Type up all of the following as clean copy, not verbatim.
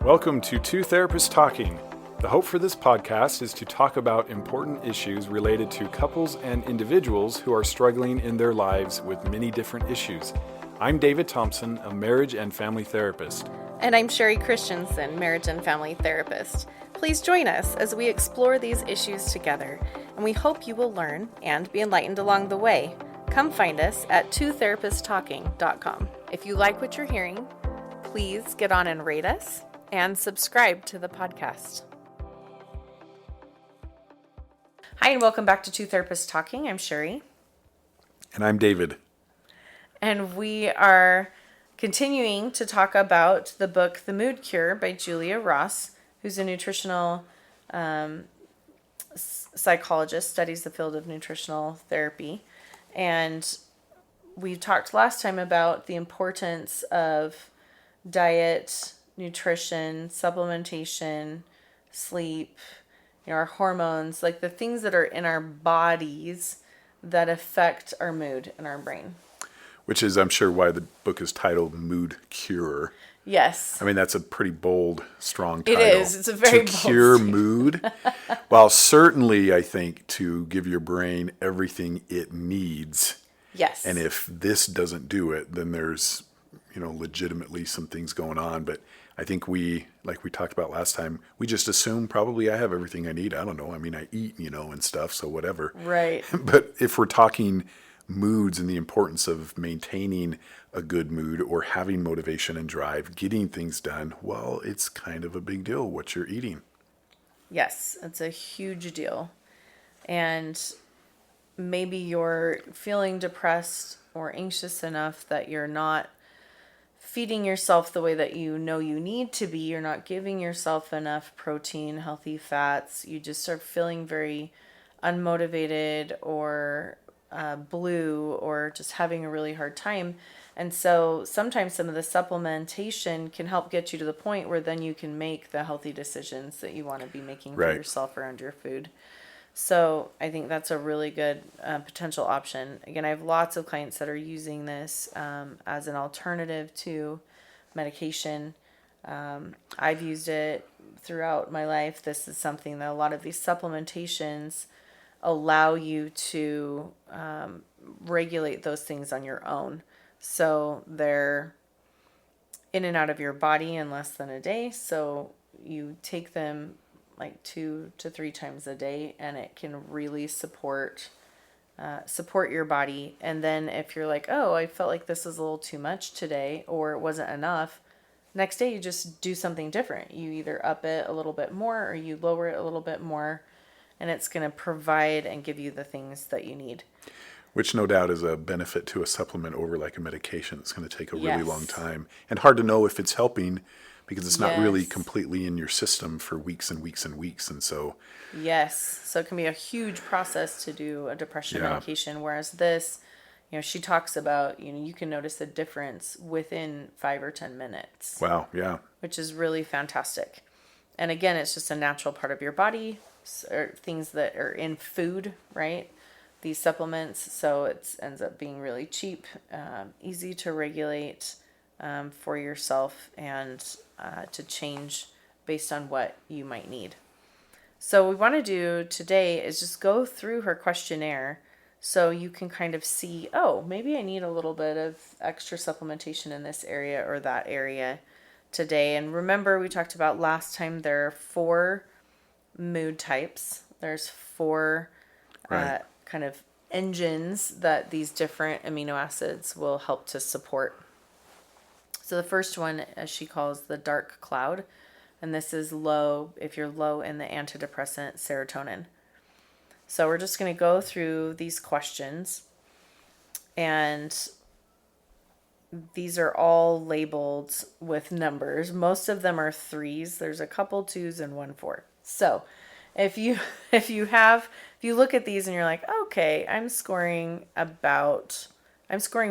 Welcome to Two Therapists Talking. The hope for this podcast is to talk about important issues related to couples and individuals who are struggling in their lives with many different issues. I'm David Thompson, a marriage and family therapist. And I'm Sherie Christensen, marriage and family therapist. Please join us as we explore these issues together, and we hope you will learn and be enlightened along the way. Come find us at twotherapisttalking.com. If you like what you're hearing, please get on and rate us and subscribe to the podcast. Hi, and welcome back to Two Therapists Talking. I'm Sherie. And I'm David. And we are continuing to talk about the book The Mood Cure by Julia Ross, who's a nutritional psychologist, studies the field of nutritional therapy. And we talked last time about the importance of diet, nutrition, supplementation, sleep, our hormones, like the things that are in our bodies that affect our mood and our brain. Which is, I'm sure, why the book is titled Mood Cure. Yes. I mean, that's a pretty bold, strong title. It is. It's a very bold To cure statement. mood. Well, certainly, I think, to give your brain everything it needs. Yes. And if this doesn't do it, then there's, legitimately some things going on. But I think like we talked about last time, we just assume probably I have everything I need. I don't know. I mean, I eat, and stuff, so whatever. Right. But if we're talking moods and the importance of maintaining a good mood or having motivation and drive, getting things done, well, it's kind of a big deal what you're eating. Yes, it's a huge deal. And maybe you're feeling depressed or anxious enough that you're not feeding yourself the way that you know you need to be. You're not giving yourself enough protein, healthy fats. You just are feeling very unmotivated or blue or just having a really hard time. And so sometimes some of the supplementation can help get you to the point where then you can make the healthy decisions that you want to be making for yourself around your food. So I think that's a really good potential option. Again, I have lots of clients that are using this as an alternative to medication. I've used it throughout my life. This is something that a lot of these supplementations allow you to regulate those things on your own. So they're in and out of your body in less than a day. So you take them like 2 to 3 times a day, and it can really support your body. And then if you're like, oh, I felt like this is a little too much today, or it wasn't enough, next day you just do something different. You either up it a little bit more or you lower it a little bit more, and it's going to provide and give you the things that you need. Which no doubt is a benefit to a supplement over like a medication. It's going to take a really long time and hard to know if it's helping because it's not really completely in your system for weeks and weeks and weeks. And so. Yes. So it can be a huge process to do a depression medication. Whereas this, she talks about, you can notice a difference within 5 or 10 minutes. Wow. Yeah. Which is really fantastic. And again, it's just a natural part of your body, or things that are in food, right? These supplements. So it ends up being really cheap, easy to regulate for yourself and to change based on what you might need. So what we want to do today is just go through her questionnaire so you can kind of see, oh, maybe I need a little bit of extra supplementation in this area or that area today. And remember, we talked about last time there are 4 mood types. There's 4 kind of engines that these different amino acids will help to support. So the first one, as she calls the dark cloud, and this is low if you're low in the antidepressant serotonin. So we're just going to go through these questions, and these are all labeled with numbers. Most of them are 3s. There's a couple 2s and 1 4. So if you look at these and you're like, okay, I'm scoring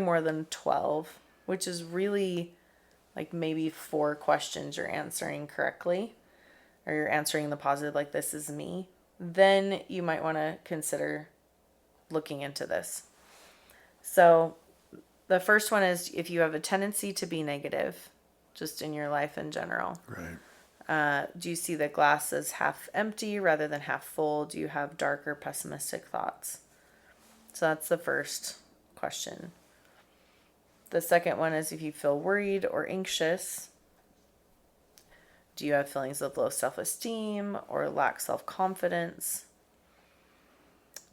more than 12, which is really like maybe 4 questions you're answering correctly, or you're answering the positive, like this is me, then you might want to consider looking into this. So the first one is if you have a tendency to be negative, just in your life in general. Right. Do you see the glass as half empty rather than half full? Do you have dark or pessimistic thoughts? So that's the first question. The second one is if you feel worried or anxious. Do you have feelings of low self-esteem or lack self-confidence?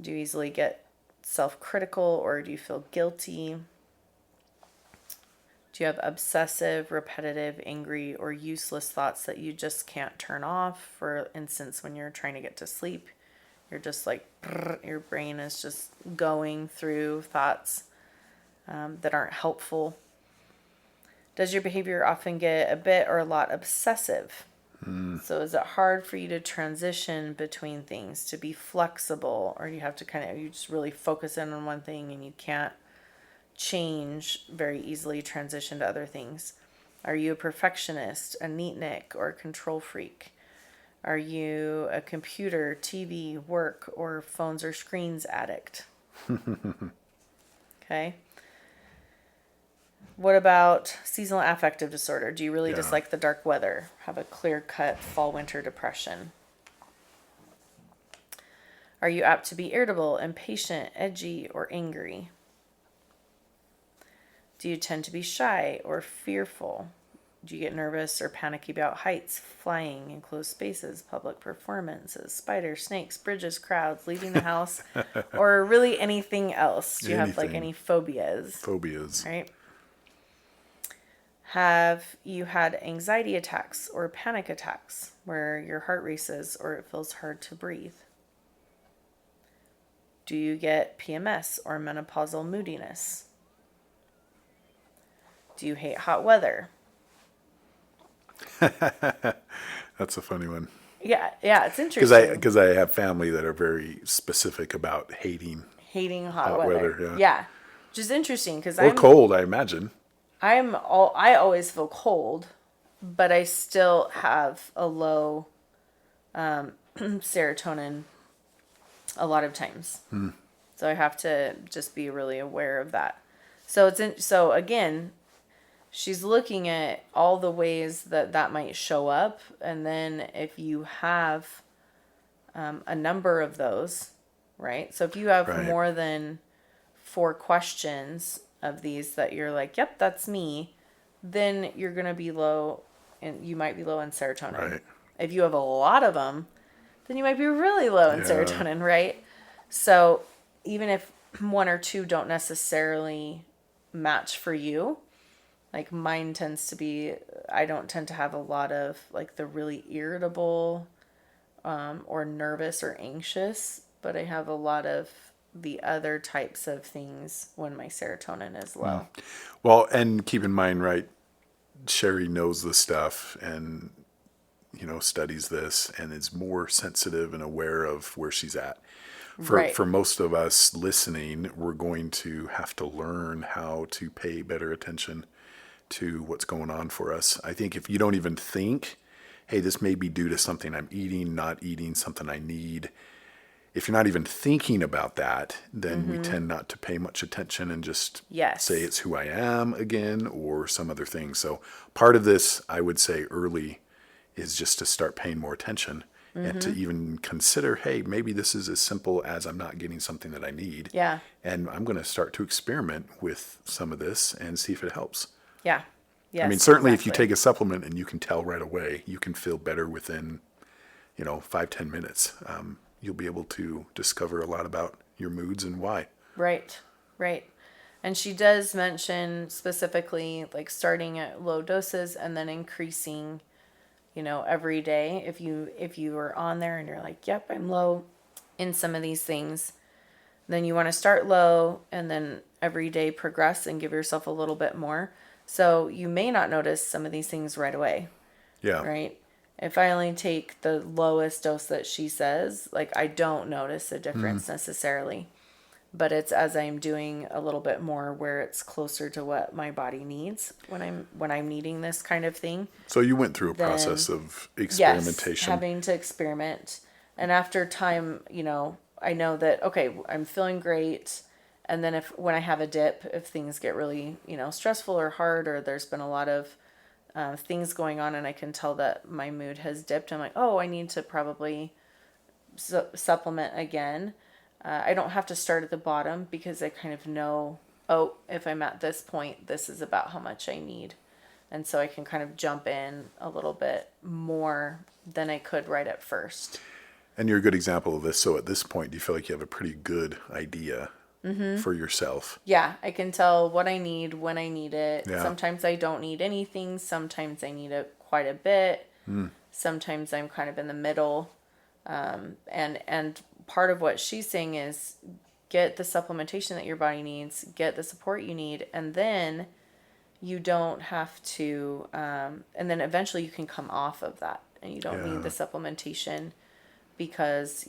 Do you easily get self-critical or do you feel guilty? Do you have obsessive, repetitive, angry, or useless thoughts that you just can't turn off? For instance, when you're trying to get to sleep, you're just like, your brain is just going through thoughts that aren't helpful. Does your behavior often get a bit or a lot obsessive? So is it hard for you to transition between things, to be flexible, or you have to you just really focus in on one thing and you can't change very easily, transition to other things? Are you a perfectionist, a neatnik, or a control freak? Are you a computer, TV, work, or phones or screens addict? Okay. What about seasonal affective disorder? Do you really dislike the dark weather? Have a clear-cut fall-winter depression? Are you apt to be irritable, impatient, edgy, or angry? Do you tend to be shy or fearful? Do you get nervous or panicky about heights, flying, enclosed spaces, public performances, spiders, snakes, bridges, crowds, leaving the house, or really anything else? Do you have like any phobias? Phobias. Right. Have you had anxiety attacks or panic attacks where your heart races or it feels hard to breathe? Do you get PMS or menopausal moodiness? Do you hate hot weather? That's a funny one. Yeah, it's interesting. Because I have family that are very specific about hating hot weather. Yeah. Which is interesting because I'm cold, I imagine. I always feel cold, but I still have a low serotonin a lot of times. So I have to just be really aware of that. So again, she's looking at all the ways that might show up, and then if you have a number of those, right? So if you have more than 4 questions of these that you're like, yep, that's me, then you're going to be low, and you might be low in serotonin. Right. If you have a lot of them, then you might be really low in serotonin, right? So even if 1 or 2 don't necessarily match for you, like mine tends to be, I don't tend to have a lot of like the really irritable or nervous or anxious, but I have a lot of the other types of things when my serotonin is low. Well, and keep in mind, right, Sherie knows this stuff and, studies this and is more sensitive and aware of where she's at. For most of us listening, we're going to have to learn how to pay better attention to what's going on for us. I think if you don't even think, hey, this may be due to something I'm eating, not eating, something I need. If you're not even thinking about that, then we tend not to pay much attention and just say it's who I am again or some other thing. So part of this, I would say early, is just to start paying more attention and to even consider, hey, maybe this is as simple as I'm not getting something that I need. Yeah. And I'm going to start to experiment with some of this and see if it helps. Yeah. Yes, I mean, certainly if you take a supplement and you can tell right away, you can feel better within, 5-10 minutes. You'll be able to discover a lot about your moods and why. Right. And she does mention specifically like starting at low doses and then increasing, every day. If you are on there and you're like, yep, I'm low in some of these things, then you want to start low and then every day progress and give yourself a little bit more. So you may not notice some of these things right away. Yeah. Right. If I only take the lowest dose that she says, like I don't notice a difference necessarily, but it's as I'm doing a little bit more where it's closer to what my body needs when I'm needing this kind of thing. So you went through a process of experimentation. Yes, having to experiment. And after time, I know that, okay, I'm feeling great. And then when I have a dip, if things get really, stressful or hard, or there's been a lot of things going on and I can tell that my mood has dipped, I'm like, oh, I need to probably supplement again. I don't have to start at the bottom because I kind of know, oh, if I'm at this point, this is about how much I need. And so I can kind of jump in a little bit more than I could right at first. And you're a good example of this. So at this point, do you feel like you have a pretty good idea for yourself? Yeah, I can tell what I need when I need it. Yeah. Sometimes I don't need anything. Sometimes I need it quite a bit. Sometimes I'm kind of in the middle. And part of what she's saying is get the supplementation that your body needs, get the support you need, and then you don't have to, and then eventually you can come off of that and you don't need the supplementation because,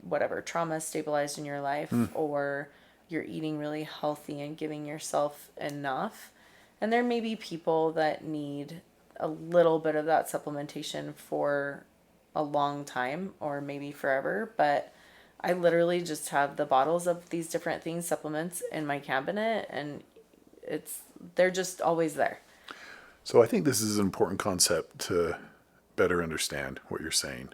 whatever, trauma is stabilized in your life or you're eating really healthy and giving yourself enough. And there may be people that need a little bit of that supplementation for a long time or maybe forever, but I literally just have the bottles of these different things, supplements in my cabinet, and they're just always there. So I think this is an important concept to better understand what you're saying.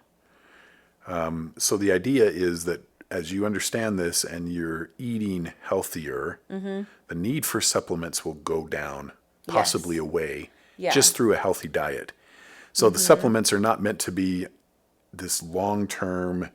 So the idea is that as you understand this and you're eating healthier, the need for supplements will go down, possibly away, just through a healthy diet. So the supplements are not meant to be this long-term,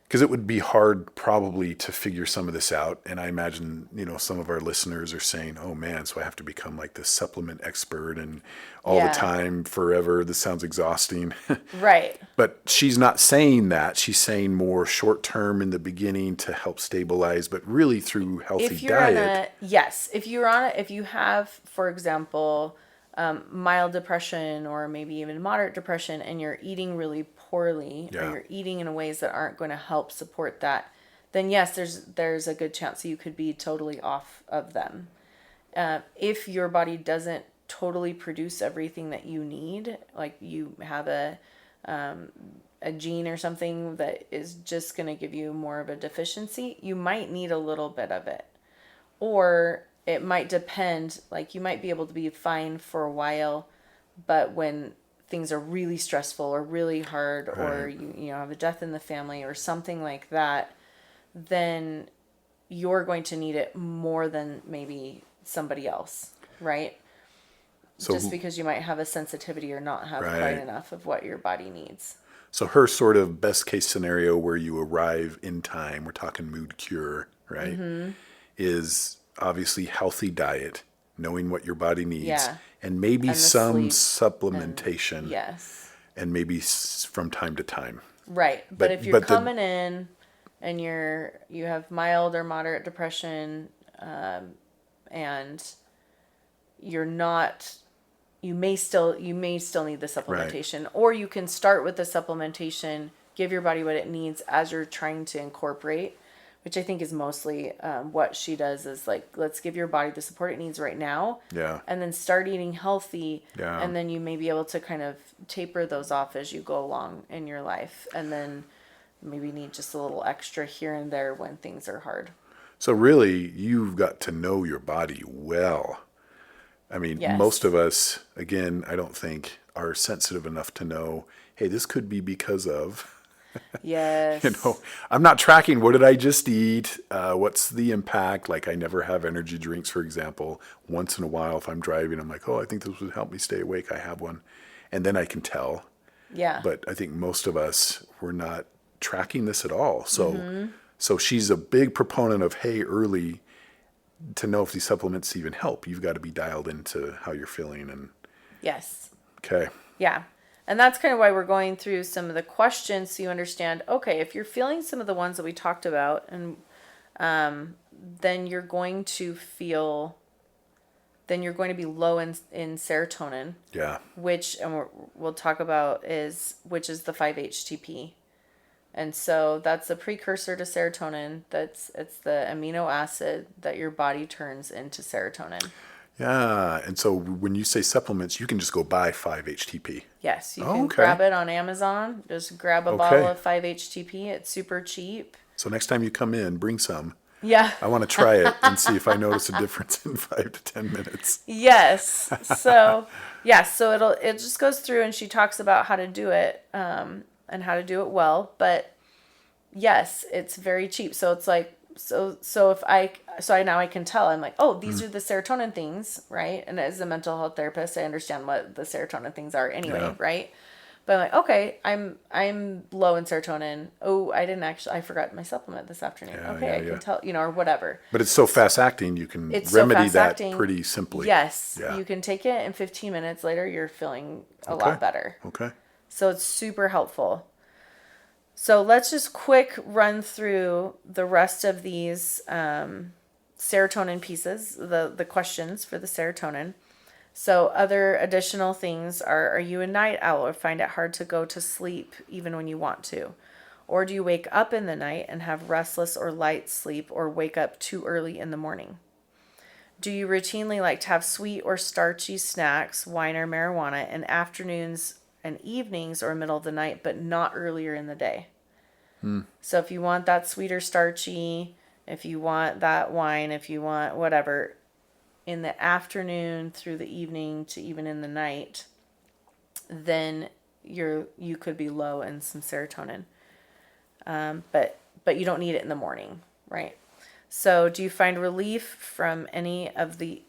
because it would be hard probably to figure some of this out. And I imagine, some of our listeners are saying, oh man, so I have to become like this supplement expert and all the time, forever. This sounds exhausting. Right. But she's not saying that. She's saying more short-term in the beginning to help stabilize, but really through healthy diet. If you have, for example, mild depression or maybe even moderate depression and you're eating really poorly or you're eating in ways that aren't going to help support that, then yes, there's a good chance you could be totally off of them. If your body doesn't totally produce everything that you need, like you have a gene or something that is just going to give you more of a deficiency, you might need a little bit of it. Or it might depend, like you might be able to be fine for a while, but when things are really stressful or really hard, or you have a death in the family or something like that, then you're going to need it more than maybe somebody else, right? So, just because you might have a sensitivity or not have quite enough of what your body needs. So her sort of best case scenario where you arrive in time, we're talking mood cure, right? Is obviously healthy diet, knowing what your body needs, and maybe some supplementation. And maybe from time to time. Right. But if you're coming in and you have mild or moderate depression, and you're not, you may still need the supplementation, or you can start with the supplementation, give your body what it needs as you're trying to incorporate, which I think is mostly what she does is like, let's give your body the support it needs right now. And then start eating healthy. And then you may be able to kind of taper those off as you go along in your life. And then maybe need just a little extra here and there when things are hard. So really, you've got to know your body well. I mean, most of us, again, I don't think are sensitive enough to know, hey, this could be because of... I'm not tracking what did I just eat, what's the impact. Like I never have energy drinks, for example. Once in a while if I'm driving, I'm like, oh, I think this would help me stay awake, I have one, and then I can tell. But I think most of us, we're not tracking this at all. So she's a big proponent of, hey, early to know if these supplements even help, you've got to be dialed into how you're feeling. And okay, and that's kind of why we're going through some of the questions so you understand, okay, if you're feeling some of the ones that we talked about, and then you're going to be low in serotonin. Which, and we'll talk about which is the 5-HTP. And so that's a precursor to serotonin. It's the amino acid that your body turns into serotonin. And so when you say supplements, you can just go buy 5-HTP. Yes, you can grab it on Amazon. Just grab a bottle of 5-HTP. It's super cheap. So next time you come in, bring some. Yeah. I want to try it and see if I notice a difference in 5 to 10 minutes. Yes. So, yeah, so it just goes through and she talks about how to do it, and how to do it well. But yes, it's very cheap. So it's like, now I can tell, I'm like, oh, these are the serotonin things, right? And as a mental health therapist, I understand what the serotonin things are anyway, Yeah. right? But I'm like, okay, I'm low in serotonin. Oh, I forgot my supplement this afternoon. Yeah, Okay, yeah, I yeah. can tell, or whatever. But it's so fast acting, you can It's so remedy fast that acting. pretty simply. Yes, Yeah. you can take it, and 15 minutes later, you're feeling a Okay. lot better. Okay. So it's super helpful. So let's just quick run through the rest of these serotonin pieces, the questions for the serotonin. So other additional things are you a night owl or find it hard to go to sleep even when you want to? Or do you wake up in the night and have restless or light sleep or wake up too early in the morning? Do you routinely like to have sweet or starchy snacks, wine or marijuana in afternoons and evenings or middle of the night, but not earlier in the day? So if you want that sweet or starchy, if you want that wine, if you want whatever, in the afternoon through the evening to even in the night, then you could be low in some serotonin. But you don't need it in the morning, right? So do you find relief from any of the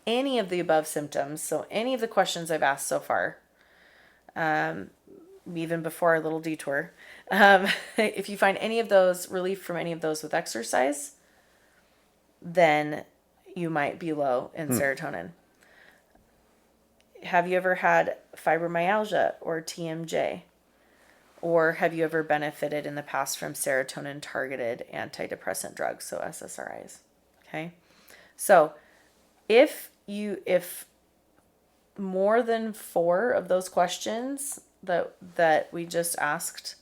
above symptoms? So any of the questions I've asked so far, even before our little detour, if you find any of those relief from any of those with exercise, then you might be low in serotonin. Have you ever had fibromyalgia or TMJ? Or have you ever benefited in the past from serotonin targeted antidepressant drugs, so SSRIs? Okay. So if more than 4 of those questions that we just asked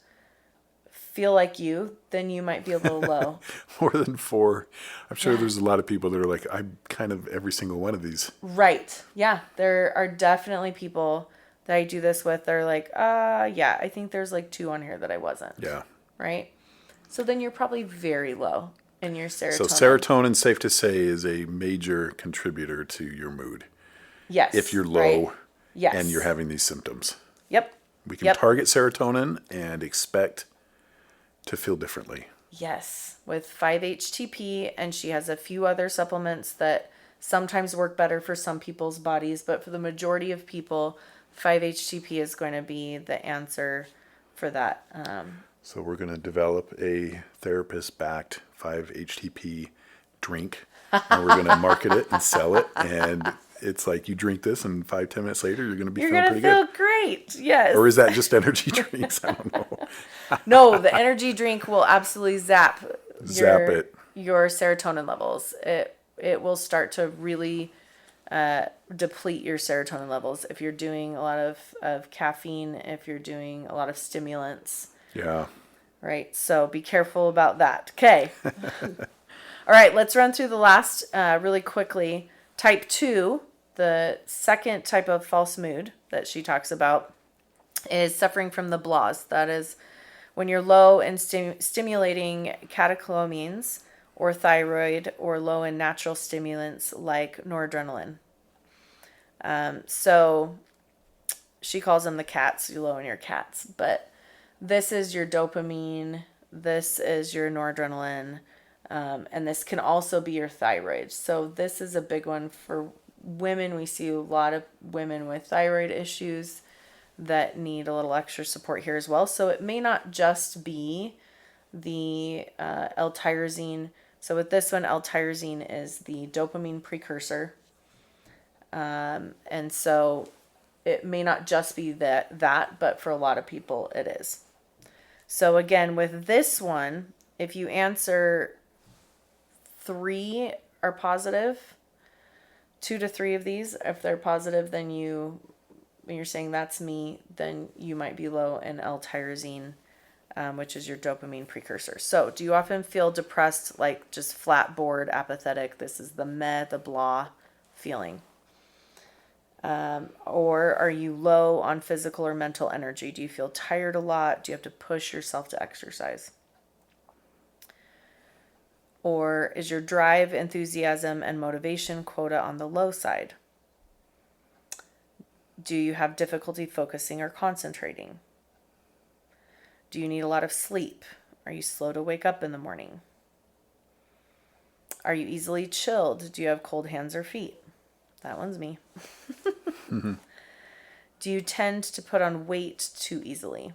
feel like you, then you might be a little low. More than 4. I'm sure Yeah. there's a lot of people that are like, I'm kind of every single one of these. Right. Yeah. There are definitely people that I do this with. They're like, yeah, I think there's like 2 on here that I wasn't. Yeah. Right. So then you're probably very low in your serotonin. So serotonin, safe to say, is a major contributor to your mood. Yes. If you're low, right? Yes. and you're having these symptoms. Yep. We can target serotonin and expect to feel differently. Yes, with 5-HTP, and she has a few other supplements that sometimes work better for some people's bodies, but for the majority of people, 5-HTP is going to be the answer for that. So we're going to develop a therapist-backed 5-HTP drink, and we're going to market it and sell it, and it's like you drink this, and 5-10 minutes later, you're going to be feeling pretty good. You're going to feel great, yes. Or is that just energy drinks? I don't know. No, the energy drink will absolutely zap your serotonin levels. It will start to really deplete your serotonin levels if you're doing a lot of caffeine, if you're doing a lot of stimulants. Yeah. Right, so be careful about that. Okay. All right, let's run through the last really quickly. Type 2, the second type of false mood that she talks about, is suffering from the blahs. That is when you're low in stimulating catecholamines or thyroid, or low in natural stimulants like noradrenaline. So she calls them the cats. You're low in your cats. But this is your dopamine. This is your noradrenaline. And this can also be your thyroid. So this is a big one for women. We see a lot of women with thyroid issues that need a little extra support here as well. So it may not just be the L-tyrosine. So with this one, L-tyrosine is the dopamine precursor. And so it may not just be that, but for a lot of people it is. So again, with this one, if you answer 3 are positive, 2 to 3 of these, if they're positive, then when you're saying that's me, then you might be low in L-tyrosine, which is your dopamine precursor. So do you often feel depressed, like just flat, bored, apathetic? This is the blah feeling. Or are you low on physical or mental energy? Do you feel tired a lot? Do you have to push yourself to exercise? Or is your drive, enthusiasm, and motivation quota on the low side? Do you have difficulty focusing or concentrating? Do you need a lot of sleep? Are you slow to wake up in the morning? Are you easily chilled? Do you have cold hands or feet? That one's me. Do you tend to put on weight too easily?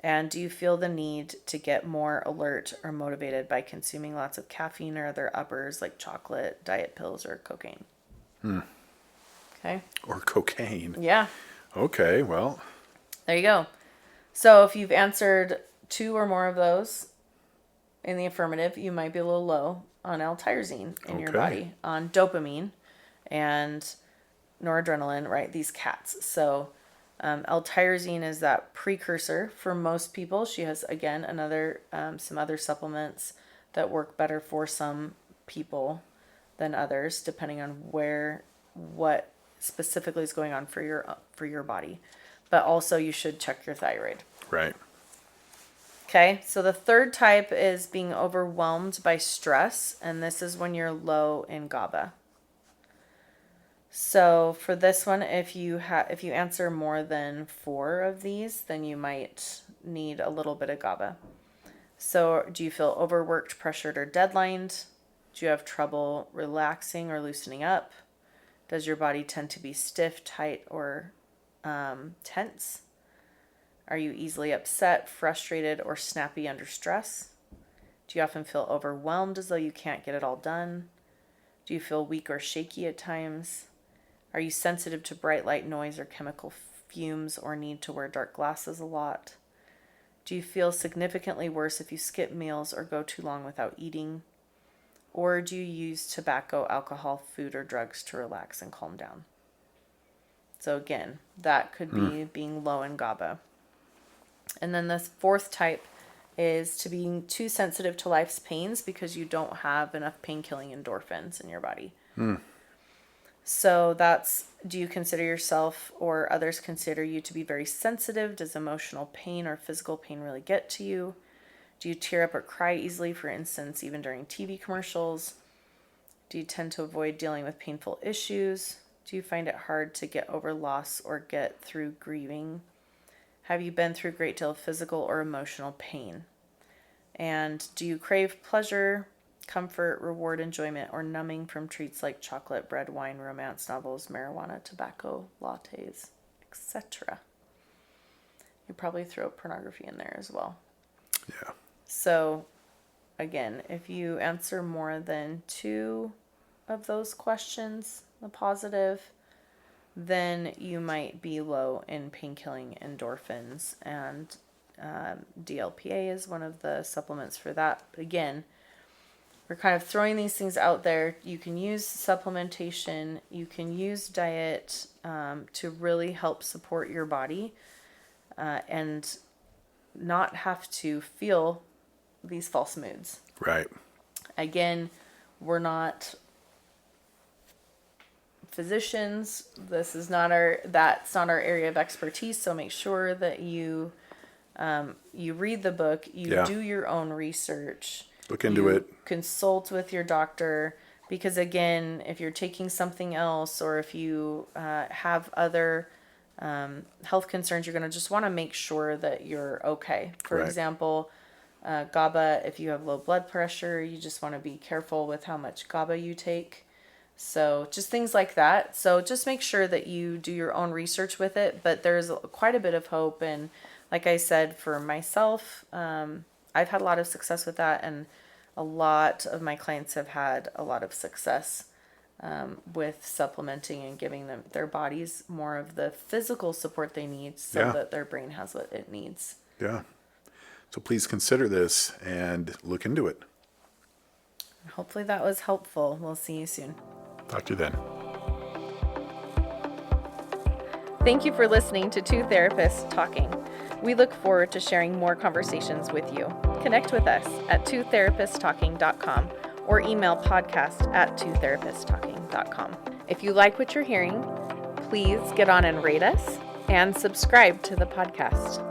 And do you feel the need to get more alert or motivated by consuming lots of caffeine or other uppers like chocolate, diet pills, or cocaine? Okay. Or cocaine. Yeah. Okay, well. There you go. So if you've answered 2 or more of those in the affirmative, you might be a little low on L-tyrosine in your body, on dopamine and noradrenaline, right? These cats. So L-tyrosine is that precursor for most people. She has, again, some other supplements that work better for some people than others, depending on what specifically is going on for your body. But also you should check your thyroid. Right. Okay, so the third type is being overwhelmed by stress, and this is when you're low in GABA. So for this one, if you answer more than 4 of these, then you might need a little bit of GABA. So do you feel overworked, pressured, or deadlined? Do you have trouble relaxing or loosening up? Does your body tend to be stiff, tight, or tense? Are you easily upset, frustrated, or snappy under stress? Do you often feel overwhelmed as though you can't get it all done? Do you feel weak or shaky at times? Are you sensitive to bright light, noise, or chemical fumes, or need to wear dark glasses a lot? Do you feel significantly worse if you skip meals or go too long without eating? Or do you use tobacco, alcohol, food, or drugs to relax and calm down? So again, that could be being low in GABA. And then the fourth type is to being too sensitive to life's pains because you don't have enough pain-killing endorphins in your body. So do you consider yourself or others consider you to be very sensitive? Does emotional pain or physical pain really get to you? Do you tear up or cry easily, for instance, even during TV commercials? Do you tend to avoid dealing with painful issues? Do you find it hard to get over loss or get through grieving? Have you been through a great deal of physical or emotional pain? And do you crave pleasure, comfort, reward, enjoyment, or numbing from treats like chocolate, bread, wine, romance novels, marijuana, tobacco, lattes, etc.? You probably throw pornography in there as well. Yeah. So, again, if you answer more than 2 of those questions, the positive, then you might be low in pain-killing endorphins, and DLPA is one of the supplements for that. Again, we're kind of throwing these things out there. You can use supplementation, you can use diet to really help support your body and not have to feel these false moods. Right. Again, we're not physicians. That's not our area of expertise. So make sure that you read the book, you do your own research, look into it, consult with your doctor, because again, if you're taking something else or if you have other health concerns, you're going to just want to make sure that you're okay. For example, GABA, if you have low blood pressure, you just want to be careful with how much GABA you take. So just things like that. So just make sure that you do your own research with it. But there's quite a bit of hope. And like I said, for myself, I've had a lot of success with that. And a lot of my clients have had a lot of success with supplementing and giving their bodies more of the physical support they need so that their brain has what it needs. Yeah. So please consider this and look into it. Hopefully that was helpful. We'll see you soon. Talk to you then. Thank you for listening to Two Therapists Talking. We look forward to sharing more conversations with you. Connect with us at twotherapisttalking.com or email podcast@twotherapisttalking.com. If you like what you're hearing, please get on and rate us and subscribe to the podcast.